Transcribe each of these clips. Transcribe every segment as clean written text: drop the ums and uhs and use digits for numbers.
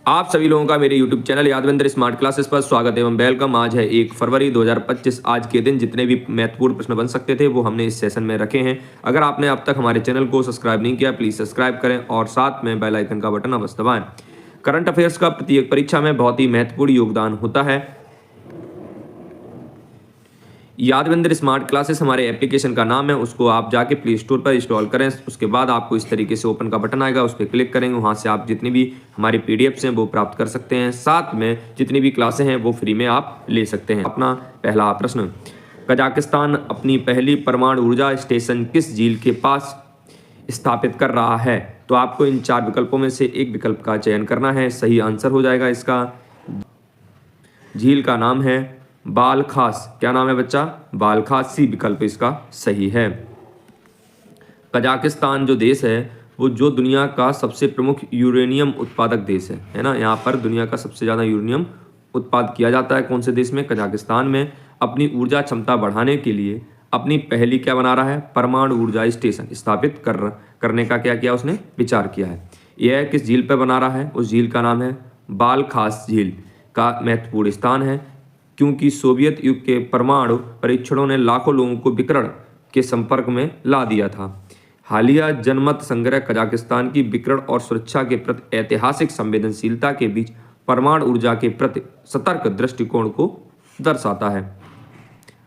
आप सभी लोगों का मेरे YouTube channel Yadavendra smart classes पर स्वागत एवं वेलकम। आज है 1 फरवरी 2025। आज के दिन जितने भी महत्वपूर्ण प्रश्न बन सकते थे वो हमने इस सेशन में रखे हैं। अगर आपने अब तक हमारे चैनल को सब्सक्राइब नहीं किया प्लीज़ सब्सक्राइब करें और साथ में बेल आइकन का बटन अवश्य दबाएं। करंट अफेयर्स का प्रत्येक परीक्षा में बहुत ही महत्वपूर्ण योगदान होता है। यादवेंद्र स्मार्ट क्लासेस हमारे एप्लीकेशन का नाम है, उसको आप जाके प्ले स्टोर पर इंस्टॉल करें। उसके बाद आपको इस तरीके से ओपन का बटन आएगा, उस पर क्लिक करेंगे। वहाँ से आप जितनी भी हमारी पीडीएफ्स हैं वो प्राप्त कर सकते हैं। साथ में जितनी भी क्लासें हैं वो फ्री में आप ले सकते हैं। अपना पहला प्रश्न, कजाकिस्तान अपनी पहली परमाणु ऊर्जा स्टेशन किस झील के पास स्थापित कर रहा है? तो आपको इन 4 विकल्पों में से एक विकल्प का चयन करना है। सही आंसर हो जाएगा इसका, झील का नाम है बालखास। क्या नाम है बच्चा? बालखास। सी विकल्प इसका सही है। कजाकिस्तान जो देश है वो जो दुनिया का सबसे प्रमुख यूरेनियम उत्पादक देश है ना। यहाँ पर दुनिया का सबसे ज़्यादा यूरेनियम उत्पाद किया जाता है। कौन से देश में? कजाकिस्तान में। अपनी ऊर्जा क्षमता बढ़ाने के लिए अपनी पहली क्या बना रहा है? परमाणु ऊर्जा स्टेशन स्थापित करने का क्या किया उसने? विचार किया है। यह किस झील पर बना रहा है? उस झील का नाम है बालखास झील का महत्वपूर्ण स्थान है, क्योंकि सोवियत युग के परमाणु परीक्षणों ने लाखों लोगों को विकिरण के संपर्क में ला दिया था। हालिया जनमत संग्रह कजाकिस्तान की विकिरण और सुरक्षा के प्रति ऐतिहासिक संवेदनशीलता के बीच परमाणु ऊर्जा के प्रति सतर्क दृष्टिकोण को दर्शाता है।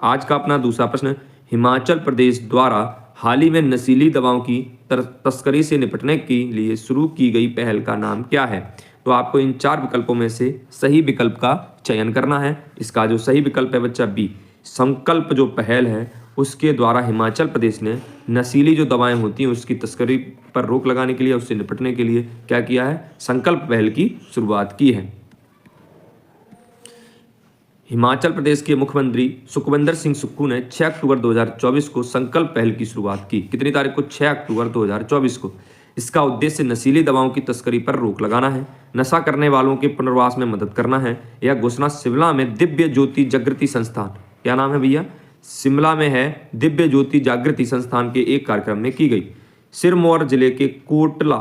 आज का अपना दूसरा प्रश्न, हिमाचल प्रदेश द्वारा हाल ही में नशीली दवाओं की तस्करी से निपटने के लिए शुरू की गई पहल का नाम क्या है? तो आपको इन 4 विकल्पों में से सही विकल्प का चयन करना है। इसका जो सही विकल्प है बच्चा बी, संकल्प जो पहल है उसके द्वारा हिमाचल प्रदेश ने नशीली जो दवाएं होती हैं उसकी तस्करी पर रोक लगाने के लिए, उससे निपटने के लिए क्या किया है? संकल्प पहल की शुरुआत की है। हिमाचल प्रदेश के मुख्यमंत्री सुखविंदर सिंह सुक्खू ने 6 अक्टूबर 2024 को संकल्प पहल की शुरुआत की। कितनी तारीख को? 6 अक्टूबर 2024 को। इसका उद्देश्य नशीली दवाओं की तस्करी पर रोक लगाना है, नशा करने वालों के पुनर्वास में मदद करना है। यह घोषणा शिमला में दिव्य ज्योति जागृति संस्थान, क्या नाम है भैया? शिमला में है दिव्य ज्योति जागृति संस्थान के एक कार्यक्रम में की गई। सिरमौर जिले के कोटला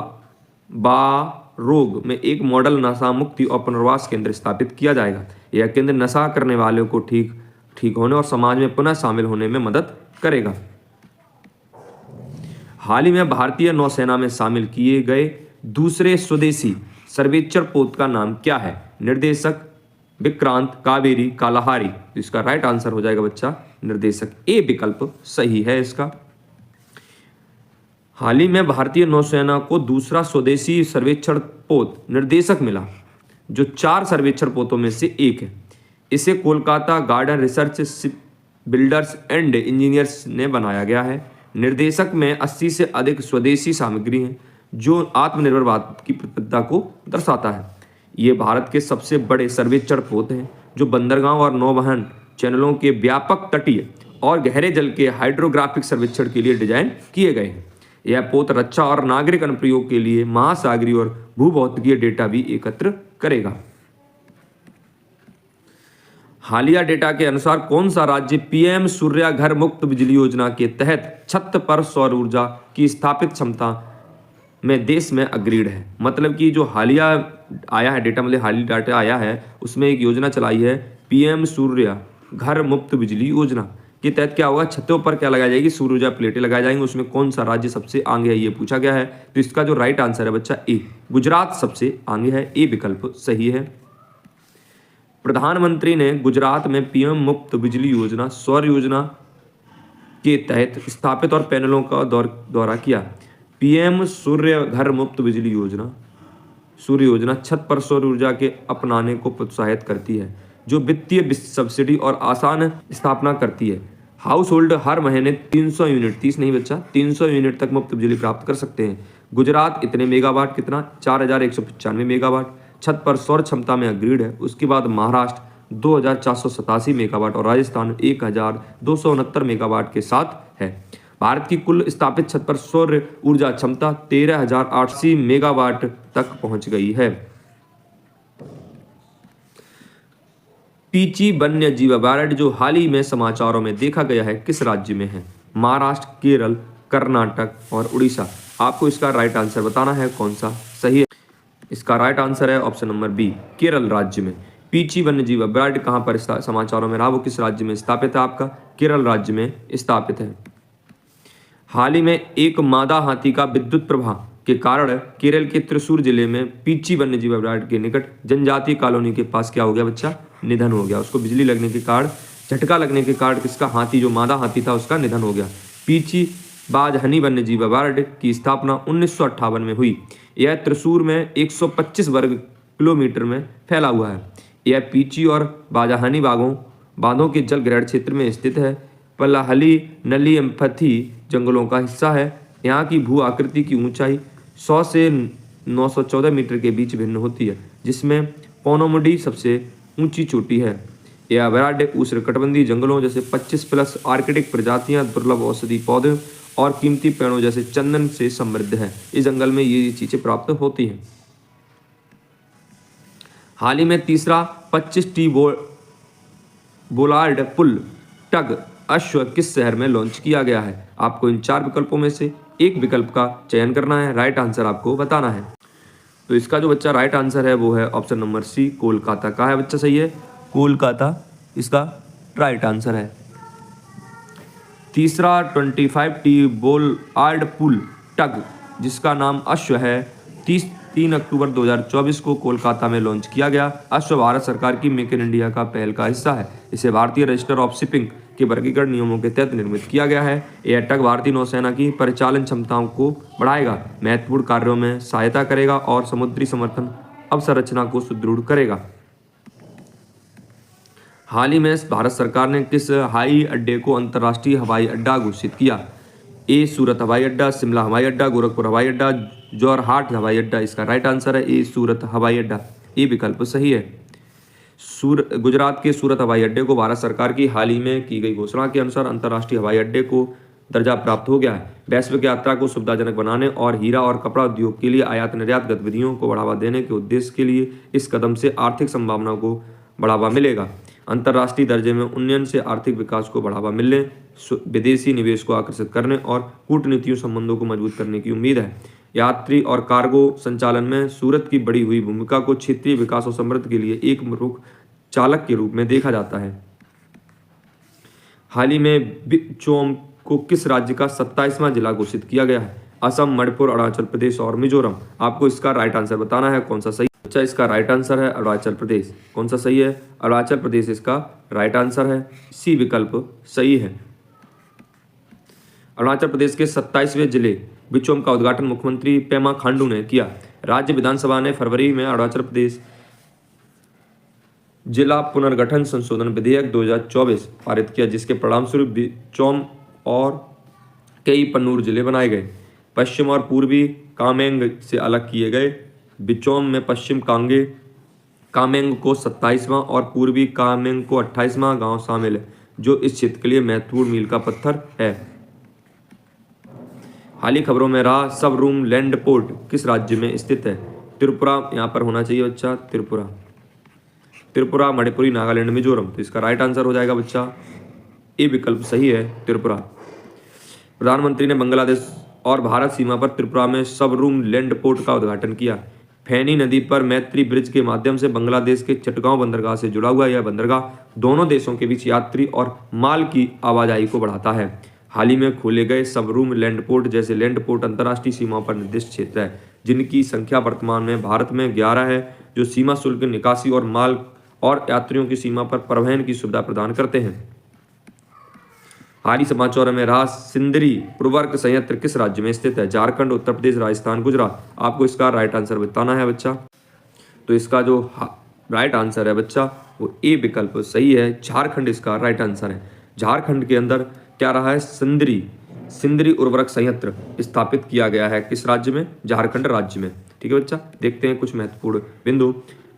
बारोग में एक मॉडल नशा मुक्ति और पुनर्वास केंद्र स्थापित किया जाएगा। यह केंद्र नशा करने वालों को ठीक होने और समाज में पुनः शामिल होने में मदद करेगा। हाल ही में भारतीय नौसेना में शामिल किए गए दूसरे स्वदेशी सर्वेक्षण पोत का नाम क्या है? निर्देशक विक्रांत, कावेरी, कालाहारी। तो इसका राइट आंसर हो जाएगा बच्चा निर्देशक ए विकल्प सही है इसका। हाल ही में भारतीय नौसेना को दूसरा स्वदेशी सर्वेक्षण पोत निर्देशक मिला, जो 4 सर्वेक्षण पोतों में से एक है। इसे Kolkata garden research ship builders and engineers ने बनाया गया है। निर्देशक में 80 से अधिक स्वदेशी सामग्री है, जो आत्मनिर्भर भारत की प्रतिबद्धता को दर्शाता है। ये भारत के सबसे बड़े सर्वेक्षण पोत हैं, जो बंदरगाह और नौवहन चैनलों के व्यापक तटीय और गहरे जल के हाइड्रोग्राफिक सर्वेक्षण के लिए डिजाइन किए गए हैं। यह पोत रक्षा और नागरिक अनुप्रयोग के लिए महासागरीय और भूभौतिकीय डेटा भी एकत्र करेगा। हालिया डेटा के अनुसार कौन सा राज्य पीएम सूर्य घर मुक्त बिजली योजना के तहत छत पर सौर ऊर्जा की स्थापित क्षमता में देश में अग्रीड है? मतलब कि जो हालिया आया है डेटा, मतलब हालिया डाटा आया है, उसमें एक योजना चलाई है पीएम सूर्य घर मुक्त बिजली योजना के तहत क्या होगा? छतों पर क्या लगाई जाएगी? सूर्य ऊर्जा प्लेटें लगाई जाएंगी। उसमें कौन सा राज्य सबसे आगे है ये पूछा गया है। तो इसका जो राइट आंसर है बच्चा ए, गुजरात सबसे आगे है। ए विकल्प सही है। प्रधानमंत्री ने गुजरात में पीएम मुक्त बिजली योजना सौर योजना के तहत स्थापित और पैनलों का दौरा किया। पीएम सूर्य घर मुक्त बिजली योजना सूर्य योजना छत पर सौर ऊर्जा के अपनाने को प्रोत्साहित करती है, जो वित्तीय सब्सिडी और आसान स्थापना करती है। हाउस होल्ड हर महीने 300 यूनिट 30 नहीं बच्चा 300 यूनिट तक मुफ्त बिजली प्राप्त कर सकते हैं। गुजरात इतने मेगावाट, कितना? 4195 मेगावाट छत पर सौर क्षमता में अग्रीड है। उसके बाद महाराष्ट्र 2487 मेगावाट और राजस्थान 1269 मेगावाट के साथ है। भारत की कुल स्थापित छत पर सौर ऊर्जा क्षमता 13880 मेगावाट तक पहुंच गई है। पीची वन्य जीव अभयारण्य जो हाल ही में समाचारों में देखा गया है किस राज्य में है? महाराष्ट्र, केरल, कर्नाटक और उड़ीसा। आपको इसका राइट आंसर बताना है कौन सा सही है। इसका राइट आंसर है ऑप्शन नंबर बी, केरल राज्य में। पीची वन्यजीव अभयारण्य कहाँ पर समाचारों में रहा, वो किस राज्य में स्थापित है, आपका केरल राज्य में स्थापित है। हाल ही में एक मादा हाथी का विद्युत प्रवाह के कारण केरल के त्रिशूर जिले में पीची वन्यजीव अभयारण्य के निकट जनजातीय कॉलोनी के पास क्या हो गया बच्चा, निधन हो गया। उसको बिजली लगने के कारण, झटका लगने के कारण किसका, हाथी, जो मादा हाथी था उसका निधन हो गया। पीची बाजहनी वन्यजीव अभयारण्य की स्थापना 1958 में हुई। यह त्रिशूर में 125 वर्ग किलोमीटर में फैला हुआ है। यह पीची और बाजाहानी बांधों के जल ग्रहण क्षेत्र में स्थित है। पलाहली नली एम्फथी जंगलों का हिस्सा है। यहाँ की भू आकृति की ऊंचाई 100 से 914 मीटर के बीच भिन्न होती है, जिसमें पौनोमुडी सबसे ऊंची चोटी है। यह अभयारण्य उष्णकटिबंधीय जंगलों जैसे 25+ आर्कटिक प्रजातियां, दुर्लभ औषधि पौधे और कीमती पेड़ों जैसे चंदन से समृद्ध है। इस जंगल में ये चीजें प्राप्त होती हैं। हाल ही में तीसरा 25T बोलार्ड पुल टग अश्व किस शहर में लॉन्च किया गया है। आपको इन 4 विकल्पों में से एक विकल्प का चयन करना है, राइट आंसर आपको बताना है। तो इसका जो बच्चा राइट आंसर है वो है ऑप्शन नंबर सी, कोलकाता का है बच्चा, सही है, कोलकाता इसका राइट आंसर है। तीसरा 25T बोलार्ड पुल टग जिसका नाम अश्व है 3 अक्टूबर 2024 को कोलकाता में लॉन्च किया गया। अश्व भारत सरकार की मेक इन इंडिया का पहल का हिस्सा है। इसे भारतीय रजिस्टर ऑफ शिपिंग के वर्गीकरण नियमों के तहत निर्मित किया गया है। यह टग भारतीय नौसेना की परिचालन क्षमताओं को बढ़ाएगा, महत्वपूर्ण कार्यों में सहायता करेगा और समुद्री समर्थन अवसंरचना को सुदृढ़ करेगा। हाल ही में भारत सरकार ने किस हवाई अड्डे को अंतर्राष्ट्रीय हवाई अड्डा घोषित किया। ए सूरत हवाई अड्डा, शिमला हवाई अड्डा, गोरखपुर हवाई अड्डा, जोरहाट हवाई अड्डा। इसका राइट आंसर है ए सूरत हवाई अड्डा, ये विकल्प सही है। गुजरात के सूरत हवाई अड्डे को भारत सरकार की हाल ही में की गई घोषणा के अनुसार अंतर्राष्ट्रीय हवाई अड्डे को दर्जा प्राप्त हो गया है। वैश्विक यात्रा को सुविधाजनक बनाने और हीरा और कपड़ा उद्योग के लिए आयात निर्यात गतिविधियों को बढ़ावा देने के उद्देश्य के लिए इस कदम से आर्थिक संभावनाओं को बढ़ावा मिलेगा। अंतर्राष्ट्रीय दर्जे में उन्नयन से आर्थिक विकास को बढ़ावा मिलने, विदेशी निवेश को आकर्षित करने और कूटनीतियों संबंधों को मजबूत करने की उम्मीद है। यात्री और कार्गो संचालन में सूरत की बढ़ी हुई भूमिका को क्षेत्रीय विकास और समृद्धि के लिए एक प्रमुख चालक के रूप में देखा जाता है। हाल ही में बिचौम को किस राज्य का 27वां जिला घोषित किया गया है। असम, मणिपुर, अरुणाचल प्रदेश और मिजोरम। आपको इसका राइट आंसर बताना है, कौन सा सही। अच्छा, इसका राइट आंसर है अरुणाचल प्रदेश। कौन सा सही है, अरुणाचल प्रदेश इसका राइट आंसर है, सी विकल्प सही है। अरुणाचल प्रदेश के 27वें जिले बिचौम का उद्घाटन मुख्यमंत्री पेमा खांडू ने किया। राज्य विधानसभा ने फरवरी में अरुणाचल प्रदेश जिला पुनर्गठन संशोधन विधेयक 2024 पारित किया, जिसके परिणामस्वरूप बिचौम और कई पन्नूर जिले बनाए गए। पश्चिम और पूर्वी कामेंग से अलग किए गए। बिचौम में पश्चिम कामेंग को 27वां और पूर्वी कामेंग को 28वां गांव शामिल है, जो इस क्षेत्र के लिए महत्वपूर्ण मील का पत्थर है। हाल ही खबरों में रहा सब रूम लैंड पोर्ट किस राज्य में स्थित है। त्रिपुरा यहाँ पर होना चाहिए बच्चा, त्रिपुरा, मणिपुरी, नागालैंड, मिजोरम। तो इसका राइट आंसर हो जाएगा बच्चा ए विकल्प सही है, त्रिपुरा। प्रधानमंत्री ने बांग्लादेश और भारत सीमा पर त्रिपुरा में सब रूम लैंड पोर्ट का उद्घाटन किया। फैनी नदी पर मैत्री ब्रिज के माध्यम से बांग्लादेश के चटगांव बंदरगाह से जुड़ा हुआ यह बंदरगाह दोनों देशों के बीच यात्री और माल की आवाजाही को बढ़ाता है। हाल ही में खोले गए सब रूम लैंड पोर्ट जैसे लैंड पोर्ट अंतर्राष्ट्रीय सीमाओं पर निर्दिष्ट क्षेत्र है, जिनकी संख्या वर्तमान में भारत में 11 है, जो सीमा शुल्क निकासी और माल और यात्रियों की सीमा पर परिवहन की सुविधा प्रदान करते हैं। हाल ही समाचारों में रहा सिंदरी उर्वरक संयंत्र किस राज्य में स्थित है। झारखंड, उत्तर प्रदेश, राजस्थान, गुजरात। आपको इसका राइट आंसर बताना है बच्चा। तो इसका जो राइट आंसर है बच्चा वो ए विकल्प सही है, झारखंड इसका राइट आंसर है। झारखंड के अंदर क्या रहा है, सिंदरी उर्वरक संयंत्र स्थापित किया गया है किस राज्य में, झारखंड राज्य में। ठीक है बच्चा, देखते हैं कुछ महत्वपूर्ण बिंदु।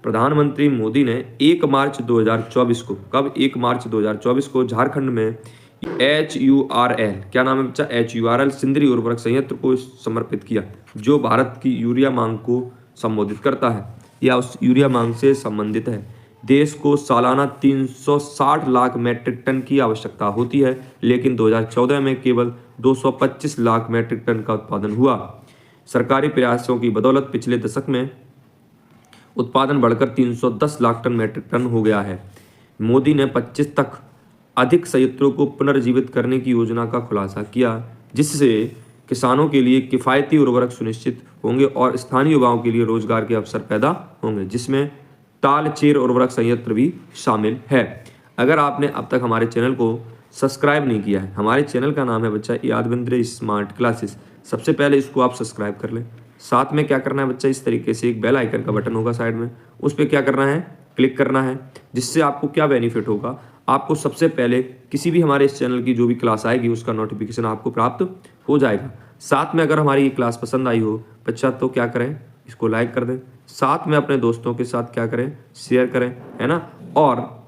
प्रधानमंत्री मोदी ने 1 मार्च 2024 को, कब 1 मार्च 2024 को झारखंड में HURL, क्या नाम है बच्चा, HURL सिंदरी उर्वरक संयंत्र को समर्पित किया, जो भारत की यूरिया मांग को संबोधित करता है या उस यूरिया मांग से संबंधित है। देश को सालाना 360 लाख मैट्रिक टन की आवश्यकता होती है, लेकिन 2014 में केवल 225 लाख मैट्रिक टन का उत्पादन हुआ। सरकारी प्रयासों की बदौलत पिछले दशक में उत्पादन बढ़कर 310 लाख टन मेट्रिक टन हो गया है। मोदी ने 25 तक अधिक संयंत्रों को पुनर्जीवित करने की योजना का खुलासा किया, जिससे किसानों के लिए किफ़ायती उर्वरक सुनिश्चित होंगे और स्थानीय युवाओं के लिए रोजगार के अवसर पैदा होंगे, जिसमें तालचेर उर्वरक संयंत्र भी शामिल है। अगर आपने अब तक हमारे चैनल को सब्सक्राइब नहीं किया है, हमारे चैनल का नाम है बच्चा यादविंद्र स्मार्ट क्लासेस, सबसे पहले इसको आप सब्सक्राइब कर लें। साथ में क्या करना है बच्चा, इस तरीके से एक बेल आइकन का बटन होगा साइड में, उस पर क्या करना है, क्लिक करना है, जिससे आपको क्या बेनिफिट होगा, आपको सबसे पहले किसी भी हमारे इस चैनल की जो भी क्लास आएगी उसका नोटिफिकेशन आपको प्राप्त हो जाएगा। साथ में अगर हमारी ये क्लास पसंद आई हो बच्चा तो क्या करें, इसको लाइक कर दें, साथ में अपने दोस्तों के साथ क्या करें, शेयर करें, है ना। और